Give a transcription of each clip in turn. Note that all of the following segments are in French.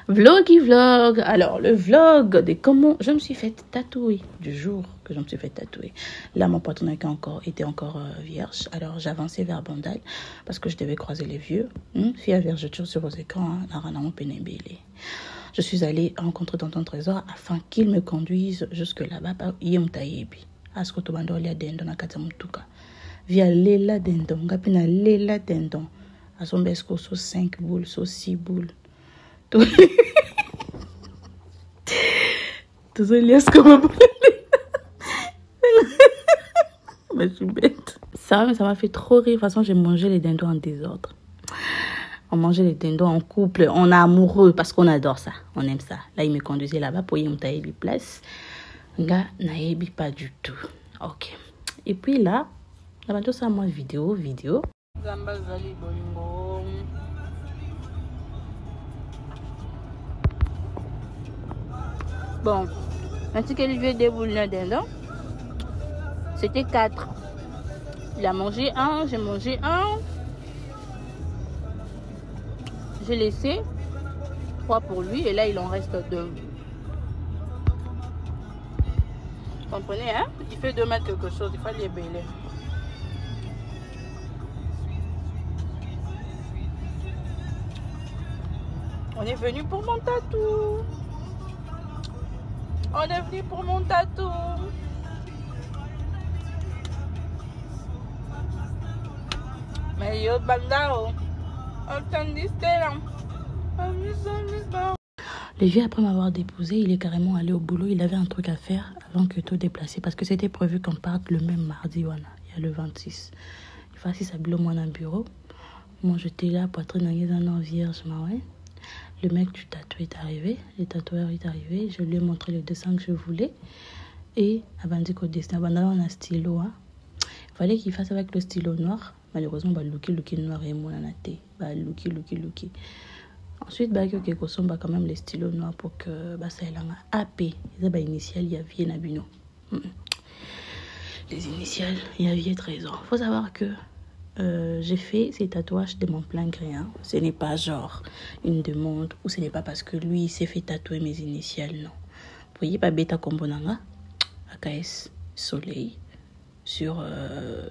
Vloggy vlog. Alors, le vlog de comment je me suis fait tatouer, du jour que je me suis fait tatouer. Là, mon partenaire était encore vierge. Alors, j'avançais vers Bandal parce que je devais croiser les vieux. Fille à vergeture sur vos écrans, je suis allée rencontrer Tonton Trésor afin qu'il me conduise jusque là-bas. Via Lela Dendon, Gapina Lela Dendon. À son besco, so 5 boules, so 6 boules. Tout ça, il y a ce qu'on m'a mais je suis bête. Ça m'a fait trop rire. De toute façon, j'ai mangé les dindons en désordre. On mangeait les dindons en couple. On est amoureux parce qu'on adore ça. On aime ça. Là, il me conduisait là-bas pour y monter place. Nga, naebi pas du tout. Ok. Et puis là, tout ça, moi, vidéo. Bon, ainsi que le vieux déboule dindon, c'était 4. Il a mangé un, j'ai mangé un. J'ai laissé 3 pour lui et là, il en reste 2. Vous comprenez, hein? Il fait 2 mètres quelque chose, il faut les bêler. On est venu pour mon tatou. On est venu pour mon tatou. Mais yo bandao. Le vieux, après m'avoir déposé, il est carrément allé au boulot. Il avait un truc à faire avant que tout déplacer. Parce que c'était prévu qu'on parte le même mardi. Voilà, il y a le 26. Il faut assis s'habiller au moins dans le bureau. Moi, j'étais là, poitrine en vierge. Ouais. Le mec du tatou est arrivé. Le tatoueur est arrivé. Je lui ai montré le dessin que je voulais. Et abandi qu'au dessin, on a un stylo. Hein. Il fallait qu'il fasse avec le stylo noir. Malheureusement, looky noir et mon anaté. Looky. Ensuite, quand même les stylos noirs pour que ça ait AP. Les initiales, il y avait Nabino. Les initiales, il y avait Trésor. Il faut savoir que j'ai fait ces tatouages de mon plein gré. Hein. Ce n'est pas genre une demande ou ce n'est pas parce que lui s'est fait tatouer mes initiales. Non. Vous voyez, pas bêta kombonanga, AKS soleil sur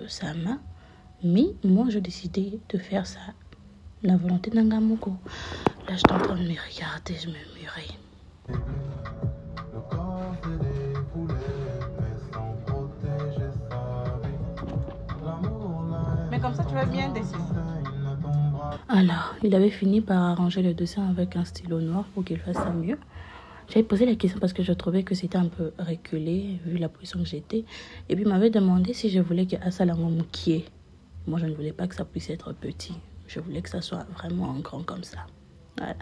sa main. Mais moi, j'ai décidé de faire ça. La volonté d'Angamoko. Là, je suis en train de me regarder, je me murrais. Mais comme ça, tu vas bien dessiner. Alors, il avait fini par arranger le dessin avec un stylo noir pour qu'il fasse ça mieux. J'avais posé la question parce que je trouvais que c'était un peu reculé, vu la position que j'étais. Et puis, il m'avait demandé si je voulais que Asalango Moukié. Moi, je ne voulais pas que ça puisse être petit. Je voulais que ça soit vraiment en grand comme ça. Voilà.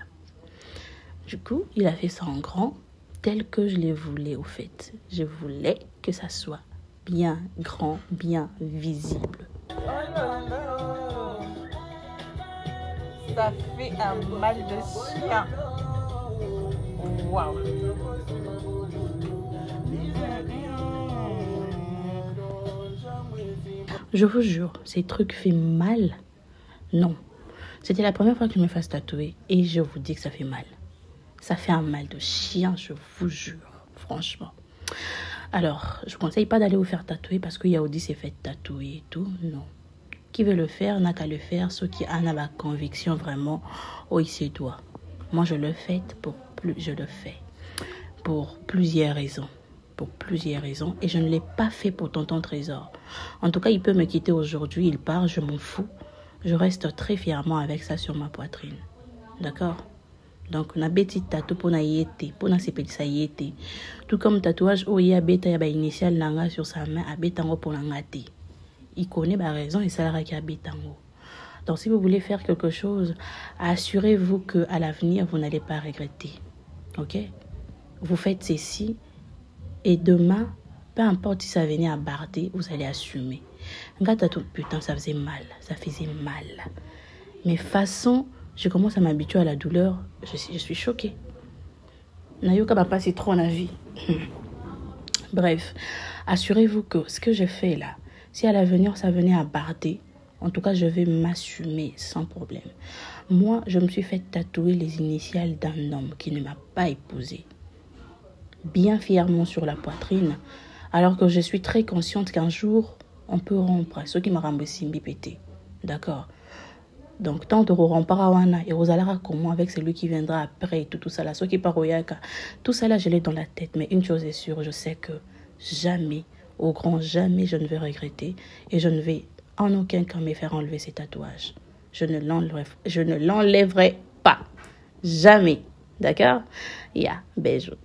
Du coup, il a fait ça en grand, tel que je le voulais au fait. Je voulais que ça soit bien grand, bien visible. Ça fait un mal de chien. Waouh. Je vous jure, ces trucs fait mal. Non. C'était la première fois que je me fasse tatouer et je vous dis que ça fait mal. Ça fait un mal de chien, je vous jure. Franchement. Alors, je ne vous conseille pas d'aller vous faire tatouer parce que Yaoudi s'est fait tatouer et tout. Non. Qui veut le faire n'a qu'à le faire. Ceux qui en ont la conviction vraiment, oh, il se doit. Moi, je le fais pour plusieurs raisons. Et je ne l'ai pas fait pour Tonton Trésor. En tout cas, il peut me quitter aujourd'hui, il part, je m'en fous. Je reste très fièrement avec ça sur ma poitrine. D'accord? Donc, on a petit tatou pour na yété, pour na sepeli sa yété. Tout comme tatouage, oh, il y a bêta, il y a initial langa sur sa main, à bétango pour l'angate. Il connaît ma raison et ça l'a qu'il y a bétango. Donc, si vous voulez faire quelque chose, assurez-vous qu'à l'avenir, vous n'allez pas regretter. Ok? Vous faites ceci. Et demain, peu importe si ça venait à barder, vous allez assumer. Putain, ça faisait mal. Mais façon, je commence à m'habituer à la douleur. Je suis choquée. Nayoka m'a passé trop en vie. Bref, assurez-vous que ce que je fais là, si à l'avenir ça venait à barder, en tout cas, je vais m'assumer sans problème. Moi, je me suis fait tatouer les initiales d'un homme qui ne m'a pas épousée. Bien fièrement sur la poitrine, alors que je suis très consciente qu'un jour, on peut rompre. Ce qui m'a remboursé pété. D'accord? Donc, tant de rompara wana et rosalara comment avec celui qui viendra après, tout ça là, ce qui paroyaka, tout ça là, je l'ai dans la tête. Mais une chose est sûre, je sais que jamais, au grand jamais, je ne vais regretter et je ne vais en aucun cas me faire enlever ces tatouages. Je ne l'enlèverai pas. Jamais. D'accord? Ya, bisous.